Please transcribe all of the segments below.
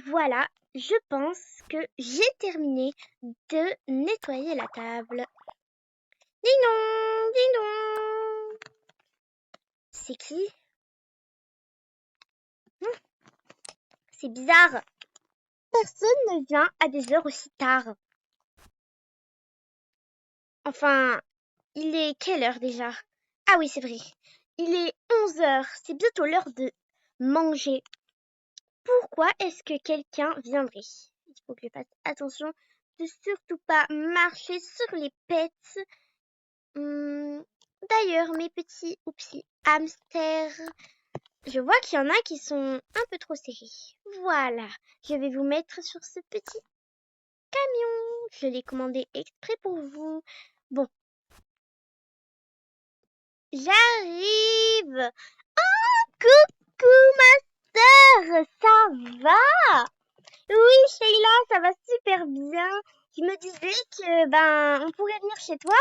Voilà, je pense que j'ai terminé de nettoyer la table. Ding dong, ding dong. C'est qui? C'est bizarre. Personne ne vient à des heures aussi tard. Enfin, il est quelle heure déjà? Ah oui, c'est vrai. Il est 11 heures. C'est bientôt l'heure de manger. Pourquoi est-ce que quelqu'un viendrait? Il faut que je fasse attention de surtout pas marcher sur les pets. D'ailleurs, mes petits oupsie hamsters, je vois qu'il y en a qui sont un peu trop serrés. Voilà, je vais vous mettre sur ce petit camion. Je l'ai commandé exprès pour vous. Bon, j'arrive. Oh, coucou ma sœur, ça va? Oui, Sheila, ça va super bien. Je me disais que on pourrait venir chez toi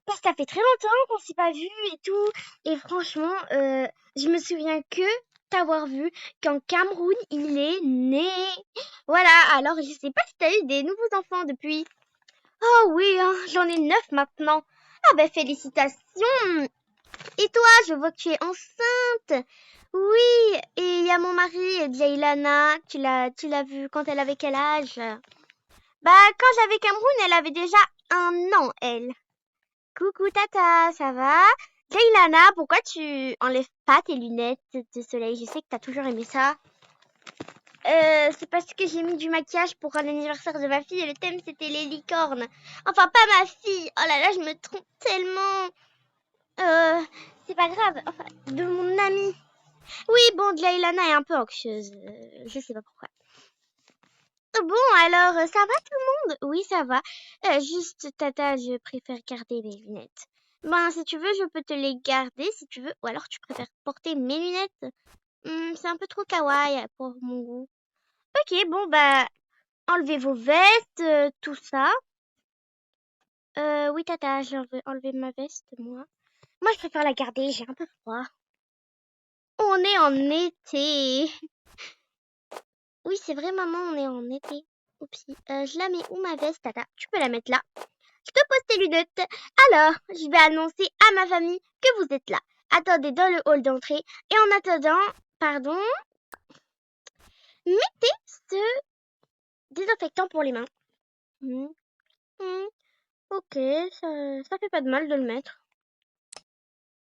parce que ça fait très longtemps qu'on s'est pas vu et tout. Et franchement, je me souviens que t'avoir vu quand Cameroun il est né. Voilà. Alors je sais pas si t'as eu des nouveaux enfants depuis. Oh oui, hein, j'en ai 9 maintenant. Ah ben félicitations. Et toi, je vois que tu es enceinte. Oui, et il y a mon mari, Jailana. Tu l'as vu quand elle avait quel âge? Bah, quand j'avais Cameroun, elle avait déjà 1 an, elle. Coucou Tata, ça va? Jailana, pourquoi tu enlèves pas tes lunettes de soleil? Je sais que t'as toujours aimé ça. C'est parce que j'ai mis du maquillage pour l'anniversaire de ma fille et le thème c'était les licornes. Enfin, pas ma fille. Oh là là, je me trompe tellement. C'est pas grave. Enfin, de mon amie. Oui, bon, Jailana est un peu anxieuse. Je sais pas pourquoi. Bon, alors, ça va tout le monde? Oui, ça va. Juste, Tata, je préfère garder mes lunettes. Ben, si tu veux, je peux te les garder si tu veux. Ou alors, tu préfères porter mes lunettes? C'est un peu trop kawaii pour mon goût. Ok, bon, bah, enlevez vos vestes, tout ça. Oui, Tata, j'ai enlevé ma veste, moi. Moi, je préfère la garder, j'ai un peu froid. On est en été. Oui, c'est vrai, maman, on est en été. Oupsie. Je la mets où ma veste, Tata? Tu peux la mettre là. Je te pose tes lunettes. Alors, je vais annoncer à ma famille que vous êtes là. Attendez dans le hall d'entrée. Et en attendant, pardon, mettez ce désinfectant pour les mains. Hmm, hmm, ok, ça fait pas de mal de le mettre.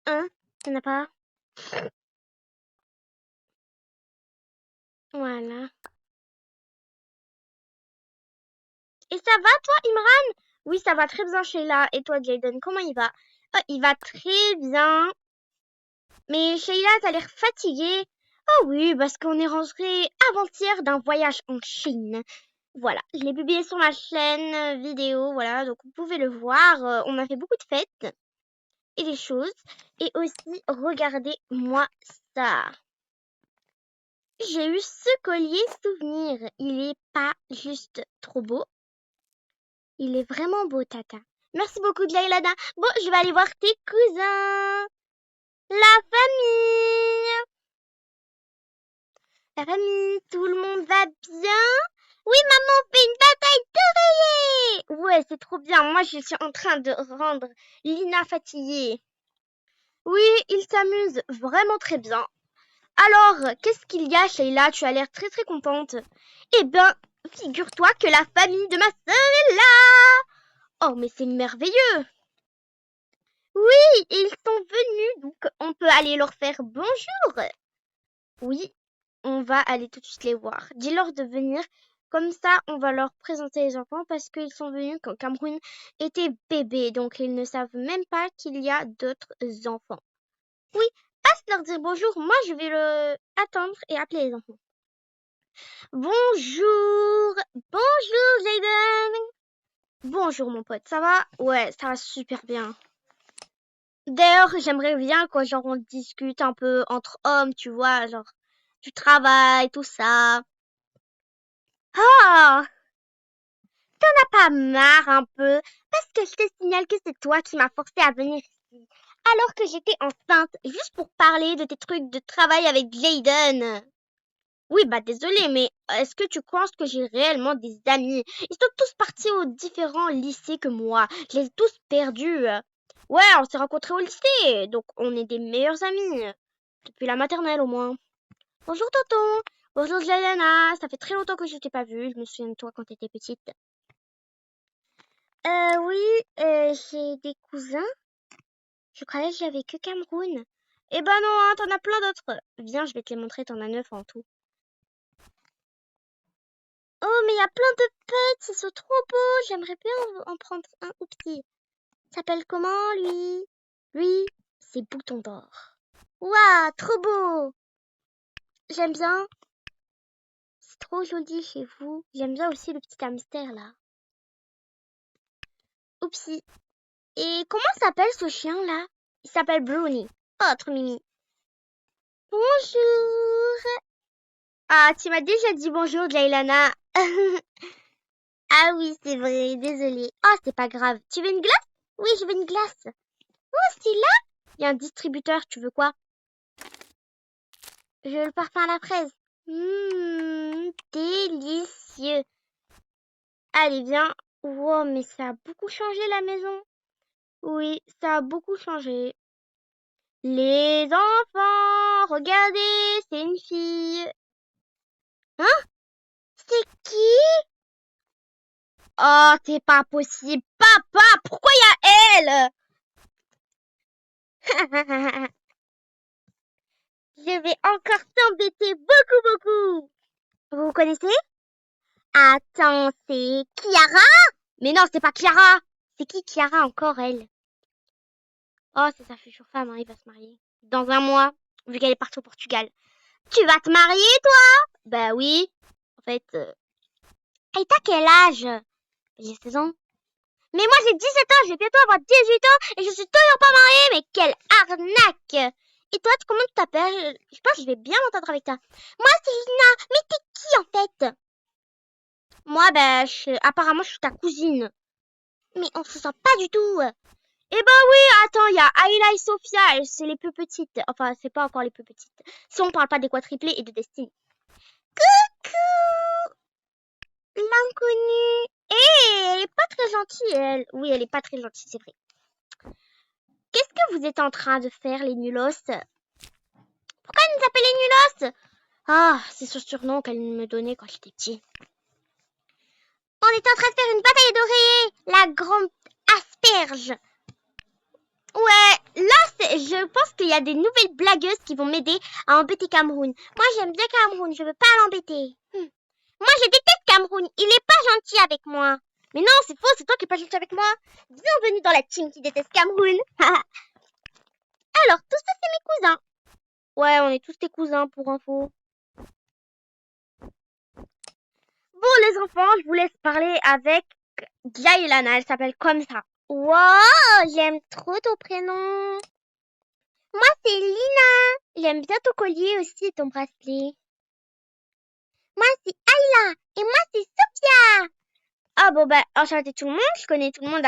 Hein? Y'en a pas? Voilà. Et ça va, toi, Imran? Oui, ça va très bien, Sheila. Et toi, Jaden, comment il va? Oh, il va très bien. Mais Sheila, t'as l'air fatiguée. Oh oui, parce qu'on est rentré avant-hier d'un voyage en Chine. Voilà, je l'ai publié sur ma chaîne vidéo, voilà, donc vous pouvez le voir. On a fait beaucoup de fêtes et des choses. Et aussi, regardez-moi ça. J'ai eu ce collier souvenir. Il est pas juste trop beau. Il est vraiment beau, Tata. Merci beaucoup, Dlailada. Bon, je vais aller voir tes cousins. La famille. La famille, tout le monde va bien? Oui, maman, on fait une bataille d'oreillers! Ouais, c'est trop bien. Moi, je suis en train de rendre Lina fatiguée. Oui, il s'amuse vraiment très bien. Alors, qu'est-ce qu'il y a, Sheila? Tu as l'air très très contente. Eh bien, figure-toi que la famille de ma sœur est là! Oh, mais c'est merveilleux! Oui, ils sont venus, donc on peut aller leur faire bonjour. Oui, on va aller tout de suite les voir. Dis-leur de venir. Comme ça, on va leur présenter les enfants parce qu'ils sont venus quand Cameroun était bébé. Donc, ils ne savent même pas qu'il y a d'autres enfants. Oui, passe leur dire bonjour. Moi, je vais le attendre et appeler les enfants. Bonjour. Bonjour, Jaden. Bonjour, mon pote. Ça va? Ouais, ça va super bien. D'ailleurs, j'aimerais bien, quoi, genre, on discute un peu entre hommes, tu vois, genre, du travail, tout ça. Ah! T'en as pas marre un peu? Parce que je te signale que c'est toi qui m'as forcé à venir ici. Alors que j'étais enceinte, juste pour parler de tes trucs de travail avec Jaden. Oui, bah désolé, mais est-ce que tu penses que j'ai réellement des amis? Ils sont tous partis aux différents lycées que moi. Je les ai tous perdus. Ouais, on s'est rencontrés au lycée, donc on est des meilleurs amis. Depuis la maternelle au moins. Bonjour tonton. Bonjour Jayana. Ça fait très longtemps que je t'ai pas vue. Je me souviens de toi quand t'étais petite. Oui, j'ai des cousins. Je croyais que j'avais que Cameroun. Eh ben non, hein, t'en as plein d'autres. Viens, je vais te les montrer, t'en as 9 en tout. Oh, mais il y a plein de pets, ils sont trop beaux. J'aimerais bien en prendre un ou petit. S'appelle comment, lui? Lui, c'est Bouton d'Or. Waouh, trop beau. J'aime bien. C'est trop joli chez vous. J'aime bien aussi le petit hamster, là. Oupsie. Et comment s'appelle ce chien-là? Il s'appelle Brownie. Oh, trop mimi. Bonjour. Ah, tu m'as déjà dit bonjour, Jailana. Ah oui, c'est vrai, désolée. Oh, c'est pas grave. Tu veux une glace? Oui, je veux une glace. Oh, c'est là? Il y a un distributeur, tu veux quoi? Je veux le parfum à la fraise. Délicieux. Allez, viens. Wow, mais ça a beaucoup changé la maison. Oui, ça a beaucoup changé. Les enfants, regardez, c'est une fille. Hein? C'est qui? Oh, c'est pas possible. Papa, pourquoi il y a elle? Je vais encore t'embêter beaucoup, beaucoup. Vous connaissez? Attends, c'est Chiara? Mais non, c'est pas Chiara. C'est qui Chiara encore, elle? Oh, c'est sa future femme, hein, il va se marier. Dans un mois, vu qu'elle est partie au Portugal. Tu vas te marier, toi? Bah oui. En fait, et t'as quel âge? J'ai 16 ans. Mais moi, j'ai 17 ans, je vais bientôt avoir 18 ans et je suis toujours pas mariée. Mais quelle arnaque! Et toi, comment tu t'appelles? Je pense que je vais bien m'entendre avec toi. Moi, c'est Lina. Mais t'es qui, en fait? Moi, ben, apparemment, je suis ta cousine. Mais on se sent pas du tout. Eh ben oui, attends, il y a Ayla et Sophia, c'est les plus petites. Enfin, c'est pas encore les plus petites. Si on parle pas des quadruplés et de Destiny. Coucou, l'inconnue. Elle est pas très gentille, elle. Oui, elle est pas très gentille, c'est vrai. Qu'est-ce que vous êtes en train de faire, les nulos? Pourquoi elle nous appelle les nulos? Ah, c'est ce surnom qu'elle me donnait quand j'étais petit. On est en train de faire une bataille d'oreillers, la grande asperge. Ouais, là, je pense qu'il y a des nouvelles blagueuses qui vont m'aider à embêter Cameroun. Moi, j'aime bien Cameroun, je veux pas l'embêter. Moi, je déteste Cameroun, il est pas gentil avec moi. Mais non, c'est faux, c'est toi qui es pas gentil avec moi. Bienvenue dans la team qui déteste Cameroun. Alors, tout ça, c'est mes cousins. Ouais, on est tous tes cousins, pour info. Bon, les enfants, je vous laisse parler avec Jailana, elle s'appelle comme ça. Wow, j'aime trop ton prénom. Moi, c'est Lina. J'aime bien ton collier aussi et ton bracelet. Moi, c'est Ayla. Et moi, c'est Sophia. Ah bon, bah, enchanté tout le monde. Je connais tout le monde.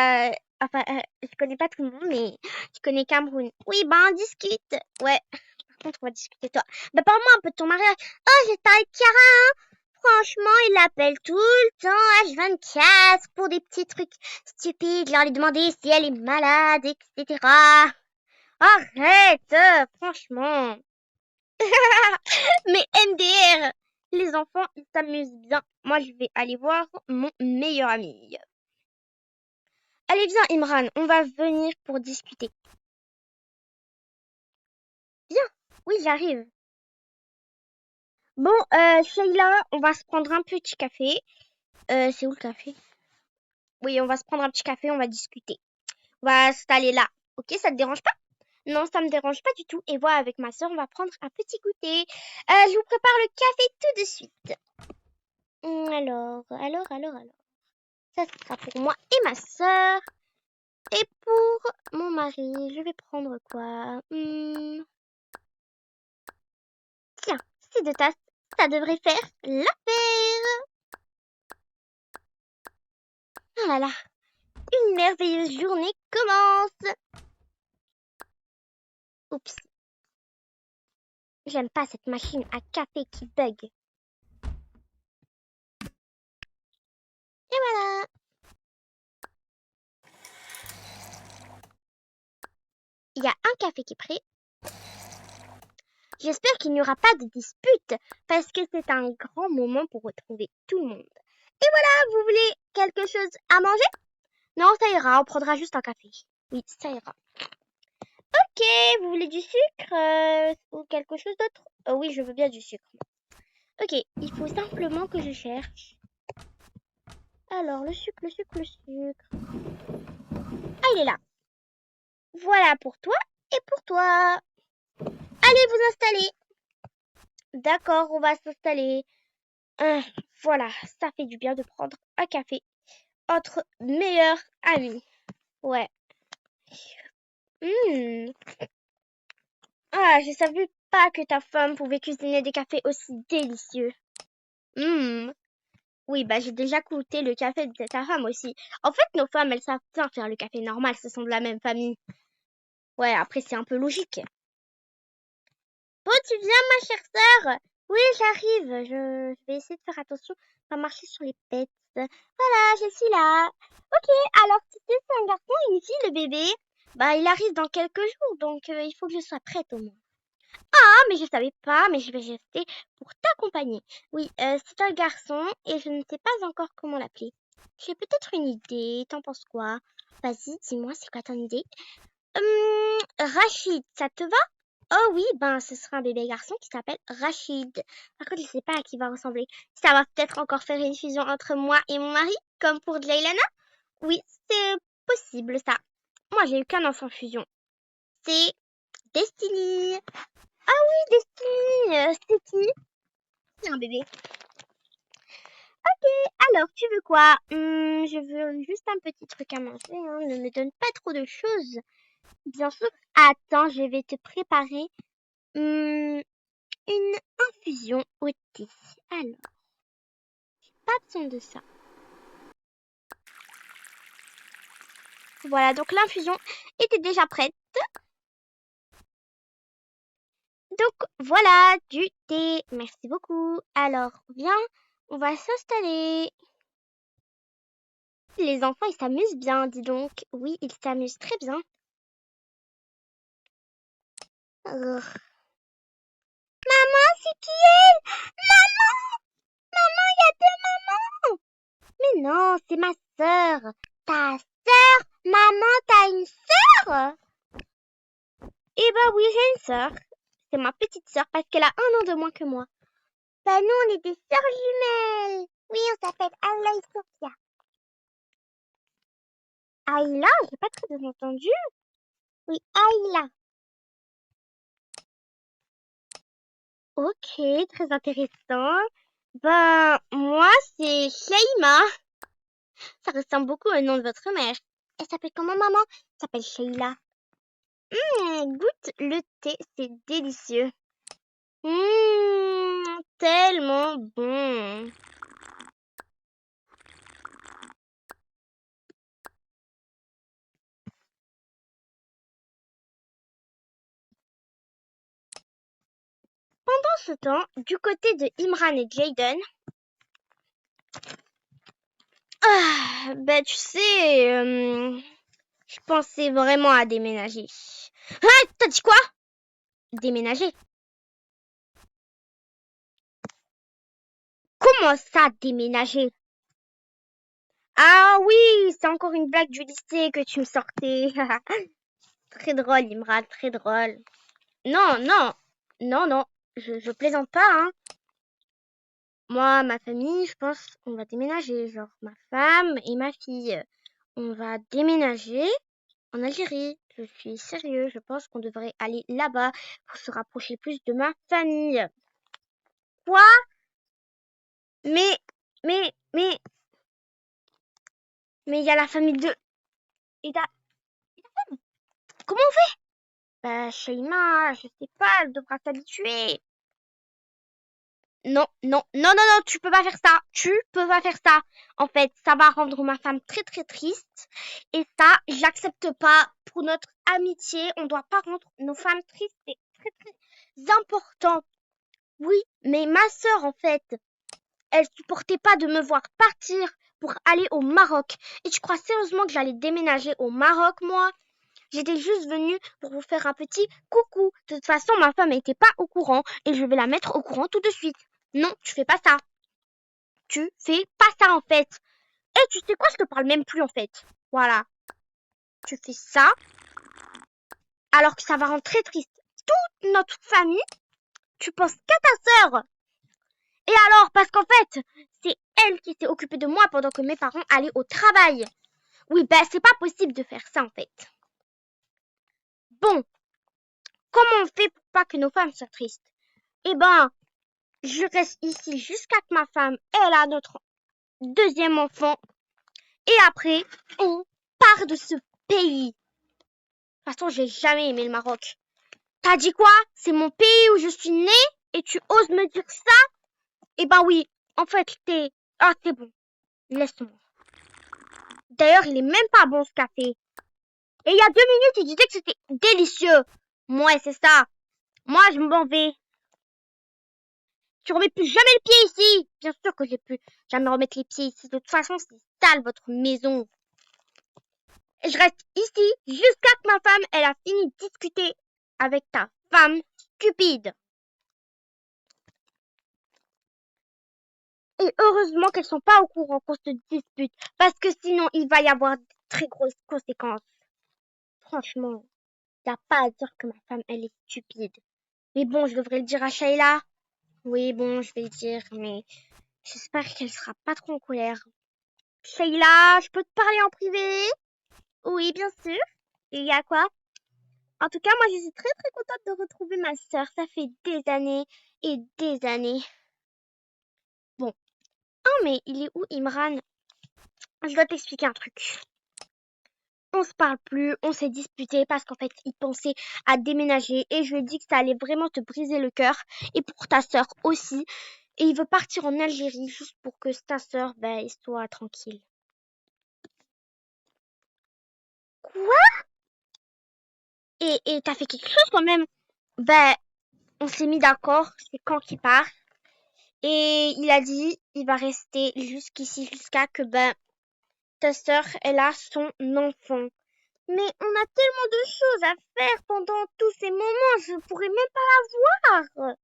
Enfin, je connais pas tout le monde, mais je connais Cameroun. Oui, bah, on discute. Ouais. Par contre, on va discuter toi. Bah, parle-moi un peu de ton mariage. Oh, j'étais avec Chiara, hein. Franchement, il l'appelle tout le temps, H24, pour des petits trucs stupides. Genre, lui demander si elle est malade, etc. Arrête, franchement. Mais MDR, les enfants, ils s'amusent bien. Moi, je vais aller voir mon meilleur ami. Allez, viens, Imran, on va venir pour discuter. Viens, oui, j'arrive. Bon, Sheila, on va se prendre un petit café. C'est où le café? Oui, on va se prendre un petit café, on va discuter. On va s'installer là. Ok, ça te dérange pas? Non, ça me dérange pas du tout. Et voilà, avec ma soeur, on va prendre un petit goûter. Je vous prépare le café tout de suite. Alors. Ça sera pour moi et ma sœur. Et pour mon mari, je vais prendre quoi? Tiens, ces deux tasses, ça devrait faire l'affaire. Oh là là, une merveilleuse journée commence. Oups, j'aime pas cette machine à café qui bug. Et voilà. Il y a un café qui est prêt. J'espère qu'il n'y aura pas de dispute parce que c'est un grand moment pour retrouver tout le monde. Et voilà, vous voulez quelque chose à manger? Non, ça ira, on prendra juste un café. Oui, ça ira. Ok, vous voulez du sucre ou quelque chose d'autre? Oui, je veux bien du sucre. Ok, il faut simplement que je cherche. Alors, le sucre, le sucre, le sucre. Ah, il est là. Voilà pour toi et pour toi. Allez vous installer. D'accord, on va s'installer. Voilà, ça fait du bien de prendre un café entre meilleurs amis. Ouais. Ah, je savais pas que ta femme pouvait cuisiner des cafés aussi délicieux. Oui, bah j'ai déjà goûté le café de ta femme aussi. En fait, nos femmes, elles savent bien faire le café normal, ce sont de la même famille. Ouais, après c'est un peu logique. Bon, tu viens, ma chère sœur? Oui, j'arrive. Je vais essayer de faire attention, pas marcher sur les pets. Voilà, je suis là. Ok, alors si c'est un garçon ou une fille, le bébé, bah il arrive dans quelques jours, donc il faut que je sois prête au moins. Ah, mais je savais pas, mais je vais rester pour t'accompagner. Oui, c'est un garçon et je ne sais pas encore comment l'appeler. J'ai peut-être une idée, t'en penses quoi? Vas-y, dis-moi, c'est quoi ton idée? Rachid, ça te va? Oh oui, ben ce sera un bébé garçon qui s'appelle Rachid. Par contre, je sais pas à qui va ressembler. Ça va peut-être encore faire une fusion entre moi et mon mari, comme pour Jaylana? Oui, c'est possible ça. Moi, j'ai eu qu'un enfant fusion. C'est Destiny. Ah oui, Destiny, c'est qui? C'est un bébé. Ok, alors tu veux quoi? Je veux juste un petit truc à manger, hein. Ne me donne pas trop de choses. Bien sûr. Attends, je vais te préparer une infusion au thé. Alors, pas besoin de ça. Voilà, donc l'infusion était déjà prête. Donc voilà, du thé. Merci beaucoup. Alors, viens, on va s'installer. Les enfants, ils s'amusent bien, dis donc. Oui, ils s'amusent très bien. Maman, c'est qui elle? Maman, il y a deux mamans. Mais non, c'est ma sœur. Ta sœur? Maman, t'as une sœur? Eh ben oui, j'ai une sœur. C'est ma petite sœur parce qu'elle a un an de moins que moi. Bah nous, on est des sœurs jumelles. Oui, on s'appelle Ayla et Sophia. Ayla, j'ai pas très bien entendu. Oui, Ayla. Ok, très intéressant. Ben, moi, c'est Sheima. Ça ressemble beaucoup au nom de votre mère. Elle s'appelle comment, maman? Elle s'appelle Sheila. Goûte le thé, c'est délicieux. Tellement bon. Pendant ce temps, du côté de Imran et Jayden, bah tu sais, je pensais vraiment à déménager. Ah, t'as dit quoi? Déménager? Comment ça, déménager? Ah oui, c'est encore une blague du lycée que tu me sortais. Très drôle, Imran, très drôle. Non, non, non, non, je plaisante pas, hein. Moi, ma famille, je pense qu'on va déménager, genre ma femme et ma fille. On va déménager en Algérie. Je suis sérieux, je pense qu'on devrait aller là-bas pour se rapprocher plus de ma famille. Quoi? Mais, mais, mais il y a la famille de... Et comment on fait? Bah, Shaima, je sais pas, elle devra s'habituer. Non, non, non, non, non, tu peux pas faire ça. Tu peux pas faire ça. En fait, ça va rendre ma femme très, très triste. Et ça, j'accepte pas. Pour notre amitié, on doit pas rendre nos femmes tristes. C'est très, très important. Oui, mais ma sœur, en fait, elle supportait pas de me voir partir pour aller au Maroc. Et tu crois sérieusement que j'allais déménager au Maroc, moi? J'étais juste venue pour vous faire un petit coucou. De toute façon, ma femme n'était pas au courant et je vais la mettre au courant tout de suite. Non, tu fais pas ça. Tu fais pas ça en fait. Et tu sais quoi, je te parle même plus en fait. Voilà. Tu fais ça alors que ça va rendre très triste toute notre famille. Tu penses qu'à ta sœur. Et alors, parce qu'en fait, c'est elle qui s'est occupée de moi pendant que mes parents allaient au travail. Oui, ben c'est pas possible de faire ça en fait. Bon, comment on fait pour pas que nos femmes soient tristes? Eh ben, je reste ici jusqu'à que ma femme, elle a notre deuxième enfant. Et après, on part de ce pays. De toute façon, j'ai jamais aimé le Maroc. T'as dit quoi? C'est mon pays où je suis née et tu oses me dire ça? Eh ben oui, en fait, Ah, c'est bon. Laisse-moi. D'ailleurs, il est même pas bon ce café. Et il y a 2 minutes, il disait que c'était délicieux. Ouais, c'est ça. Moi, je m'en vais. Tu remets plus jamais le pied ici. Bien sûr que j'ai pu jamais remettre les pieds ici. De toute façon, c'est sale votre maison. Et je reste ici jusqu'à que ma femme, elle a fini de discuter avec ta femme stupide. Et heureusement qu'elles sont pas au courant qu'on se dispute. Parce que sinon, il va y avoir de très grosses conséquences. Franchement, y a pas à dire que ma femme, elle est stupide. Mais bon, je devrais le dire à Shayla. Oui, bon, je vais le dire, mais j'espère qu'elle sera pas trop en colère. Shayla, je peux te parler en privé? Oui, bien sûr. Il y a quoi? En tout cas, moi, je suis très très contente de retrouver ma sœur. Ça fait des années et des années. Bon. Oh, mais il est où, Imran? Je dois t'expliquer un truc. On se parle plus, on s'est disputé parce qu'en fait, il pensait à déménager et je lui ai dit que ça allait vraiment te briser le cœur et pour ta sœur aussi. Et il veut partir en Algérie juste pour que ta sœur, ben, elle soit tranquille. Quoi? Et t'as fait quelque chose quand même? Ben, on s'est mis d'accord, c'est quand qu'il part. Et il a dit, il va rester jusqu'ici jusqu'à que, ben, ta sœur, elle a son enfant. Mais on a tellement de choses à faire pendant tous ces moments, je pourrais même pas la voir.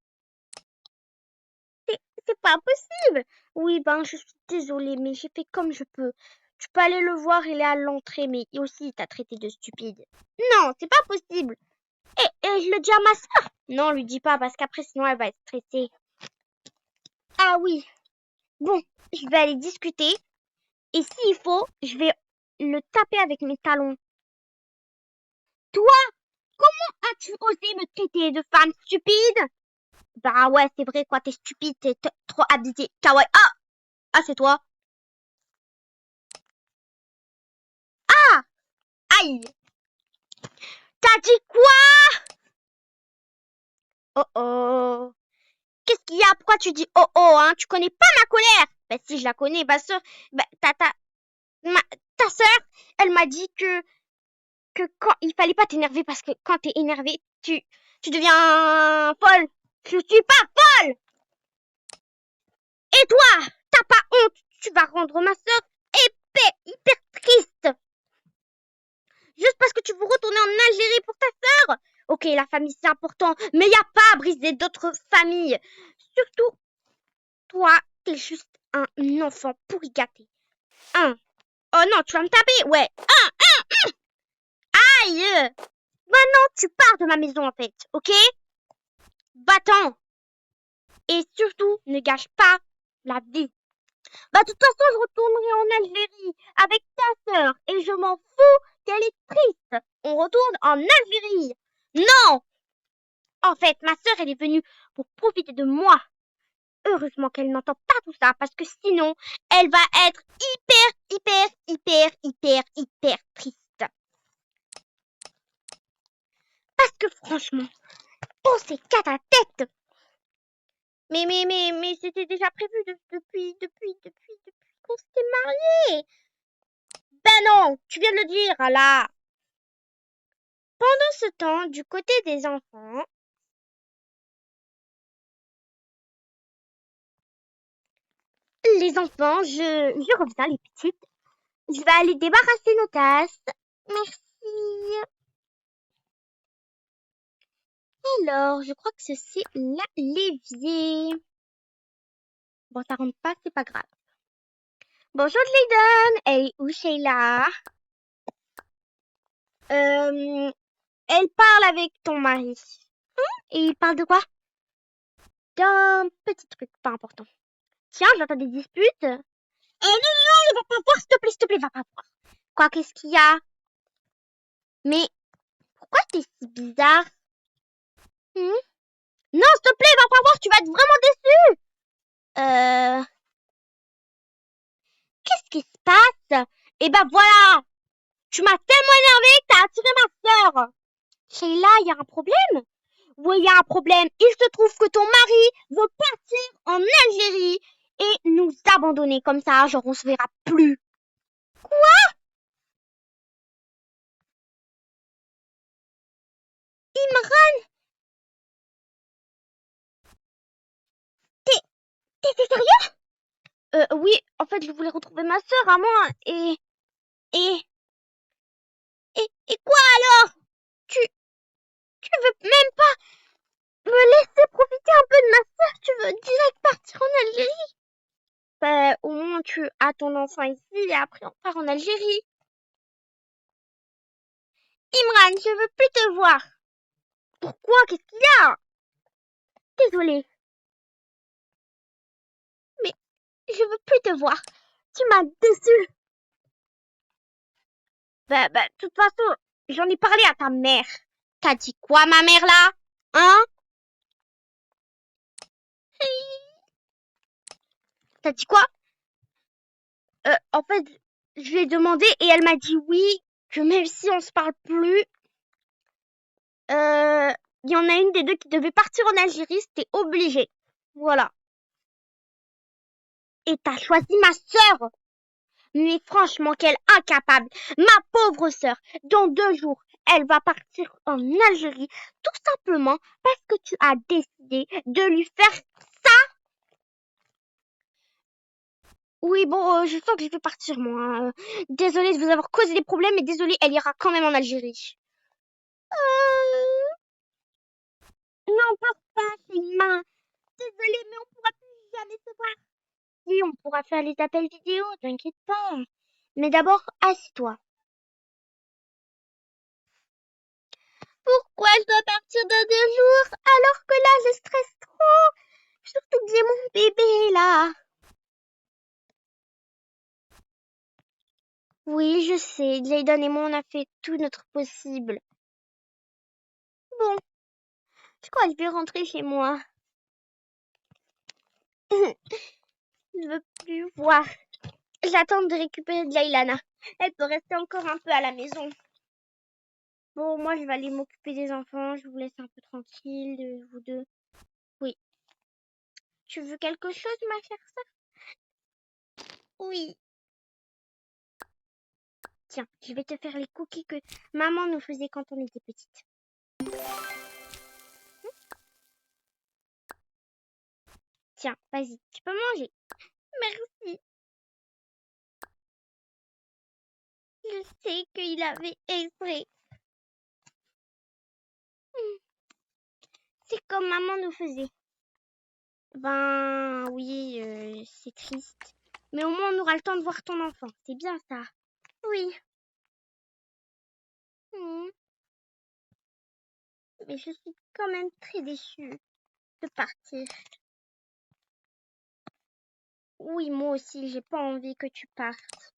C'est pas possible. Oui, ben, je suis désolée, mais j'ai fait comme je peux. Tu peux aller le voir, il est à l'entrée, mais aussi il t'a traité de stupide. Non, c'est pas possible. Et je le dis à ma sœur. Non, lui dis pas, parce qu'après, sinon, elle va être stressée. Ah oui. Bon, je vais aller discuter. Et s'il faut, je vais le taper avec mes talons. Toi, comment as-tu osé me traiter de femme stupide? Bah ouais, c'est vrai quoi, t'es stupide, t'es trop habillée. Kawaii. Ah, c'est toi. Ah, aïe. T'as dit quoi? Oh oh. Qu'est-ce qu'il y a? Pourquoi tu dis oh oh, hein? Tu connais pas ma colère? Ben si, je la connais, ma soeur. Ben, ta sœur, elle m'a dit que quand il fallait pas t'énerver parce que quand t'es énervé, tu deviens folle. Je suis pas folle. Et toi, t'as pas honte? Tu vas rendre ma sœur hyper triste. Juste parce que tu veux retourner en Algérie pour ta sœur? Ok, la famille c'est important, mais y a pas à briser d'autres familles. Surtout, toi, t'es juste un enfant pourri gâté. Oh non, tu vas me taper? Ouais. Aïe. Maintenant, tu pars de ma maison en fait, ok? Va-t'en. Et surtout, ne gâche pas la vie. Bah, de toute façon, je retournerai en Algérie avec ta sœur et je m'en fous qu'elle est triste. On retourne en Algérie. Non! En fait, ma sœur, elle est venue pour profiter de moi. Heureusement qu'elle n'entend pas tout ça parce que sinon, elle va être hyper triste. Parce que franchement, pensez qu'à ta tête. Mais c'était déjà prévu depuis qu'on s'était mariés. Ben non, tu viens de le dire, là. Pendant ce temps, du côté des enfants, les enfants, je reviens, les petites. Je vais aller débarrasser nos tasses. Merci. Alors, je crois que c'est l'évier. Bon, ça rentre pas, c'est pas grave. Bonjour Jayden. Elle est où Sheila? Elle parle avec ton mari. Et il parle de quoi? D'un petit truc pas important. Tiens, j'entends des disputes. Non, il va pas voir, s'il te plaît, va pas voir. Quoi, qu'est-ce qu'il y a? Mais pourquoi t'es si bizarre? Non, s'il te plaît, va pas voir, tu vas être vraiment déçu. Qu'est-ce qui se passe? Eh ben voilà, tu m'as tellement énervé que t'as attiré ma sœur. Sheila, il y a un problème? Oui, il y a un problème. Il se trouve que ton mari veut partir en Algérie et nous abandonner comme ça, genre on se verra plus. Imran, t'es sérieux? Oui, en fait, je voulais retrouver ma sœur à moi et, et quoi alors? Tu, tu veux même pas me laisser profiter un peu de ma sœur? Tu veux direct partir en Algérie? Ben, au moins tu as ton enfant ici et après on part en Algérie. Imran, je veux plus te voir. Pourquoi? Qu'est-ce qu'il y a? Désolée, mais je veux plus te voir. Tu m'as déçue. Ben, de toute façon, j'en ai parlé à ta mère. T'as dit quoi, ma mère, là? Hein? T'as dit quoi? En fait, je lui ai demandé et elle m'a dit oui, que même si on se parle plus, il y en a une des deux qui devait partir en Algérie, c'était obligé. Voilà. Et t'as choisi ma sœur. Mais franchement, quelle incapable. Ma pauvre sœur, dans 2 jours, elle va partir en Algérie, tout simplement parce que tu as décidé de lui faire... Oui, bon, je sens que je vais partir, moi. Désolée de vous avoir causé des problèmes, mais désolée, elle ira quand même en Algérie. Euh... Non, pleure pas, c'est humain. Désolée, mais on pourra plus jamais se voir. Oui, on pourra faire les appels vidéo, t'inquiète pas. Mais d'abord, assis-toi. Pourquoi je dois partir dans 2 jours alors que là, je stresse trop? Surtout que j'ai mon bébé là. Oui, je sais, Jayden et moi, on a fait tout notre possible. Bon, je crois que je vais rentrer chez moi. Je veux plus voir. J'attends de récupérer Jailana. Elle peut rester encore un peu à la maison. Bon, moi, je vais aller m'occuper des enfants. Je vous laisse un peu tranquille, vous deux. Oui. Tu veux quelque chose, ma chère sœur? Oui. Tiens, je vais te faire les cookies que maman nous faisait quand on était petite. Tiens, vas-y, tu peux manger. Merci. Je sais qu'il avait exprès. C'est comme maman nous faisait. Ben oui, c'est triste. Mais au moins on aura le temps de voir ton enfant. C'est bien ça. Oui. Mais je suis quand même très déçue de partir. Oui, moi aussi, j'ai pas envie que tu partes.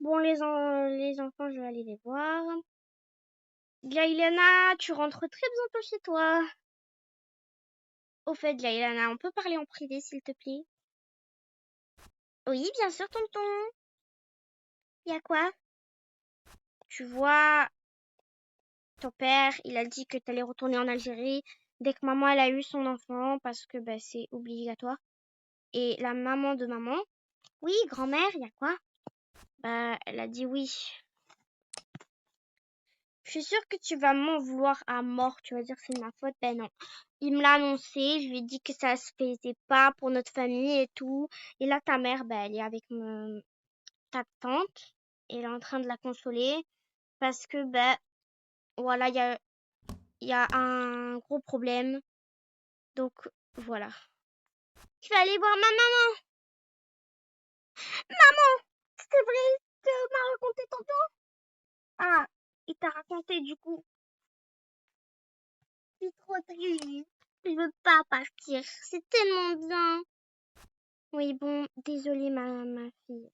Bon, les enfants, je vais aller les voir. Jailana, tu rentres très bientôt chez toi. Au fait, Jailana, on peut parler en privé, s'il te plaît? Oui, bien sûr, tonton. Y a quoi? Tu vois, ton père, il a dit que t'allais retourner en Algérie dès que maman, elle a eu son enfant, parce que bah, c'est obligatoire. Et la maman de maman, oui, grand-mère, y a quoi? Bah, elle a dit oui. Je suis sûre que tu vas m'en vouloir à mort. Tu vas dire que c'est de ma faute. Ben non. Il me l'a annoncé. Je lui ai dit que ça se faisait pas pour notre famille et tout. Et là, ta mère, ben, elle est avec ta tante. Elle est en train de la consoler. Parce que, ben, voilà, il y a un gros problème. Donc, voilà. Je vais aller voir ma maman. Maman, c'est vrai ce que m'a raconté tonton? Ah, il t'a raconté du coup. Je suis trop triste. Je veux pas partir. C'est tellement bien. Oui, bon, désolée ma fille.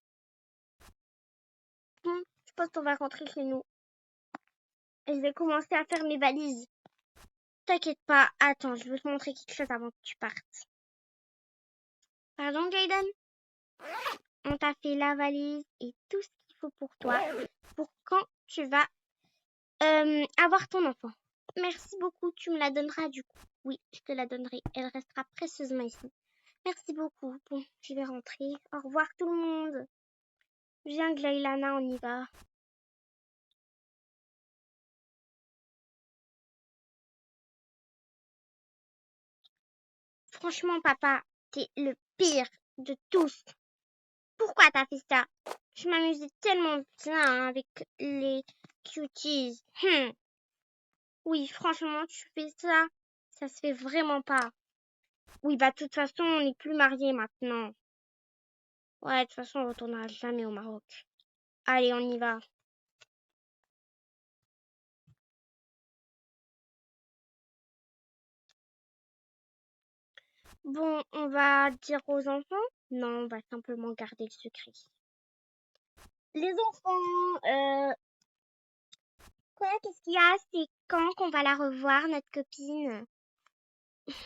Bon, je pense qu'on va rentrer chez nous. Et je vais commencer à faire mes valises. T'inquiète pas. Attends, je veux te montrer quelque chose avant que tu partes. Pardon, Jaden? On t'a fait la valise et tout ce qu'il faut pour toi. Pour quand tu vas avoir ton enfant. Merci beaucoup. Tu me la donneras du coup. Oui, je te la donnerai. Elle restera précieusement ici. Merci beaucoup. Bon, je vais rentrer. Au revoir tout le monde. Viens, Glailana, on y va. Franchement, papa, t'es le pire de tous. Pourquoi t'as fait ça? Je m'amusais tellement bien avec les cuties. Oui, franchement, tu fais ça. Ça se fait vraiment pas. Oui, bah, de toute façon, on n'est plus mariés maintenant. Ouais, de toute façon, on retournera jamais au Maroc. Allez, on y va. Bon, on va dire aux enfants? Non, on va simplement garder le secret. Les enfants, quoi, qu'est-ce qu'il y a? C'est quand qu'on va la revoir, notre copine?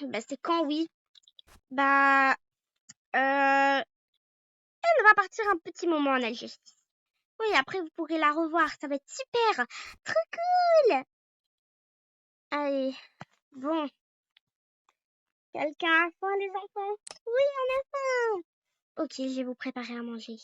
Bah, c'est quand, oui. Bah, elle va partir un petit moment en Algérie. Oui, après, vous pourrez la revoir. Ça va être super. Trop cool. Allez, bon. Quelqu'un a faim, les enfants? Oui, on a faim. Ok, je vais vous préparer à manger.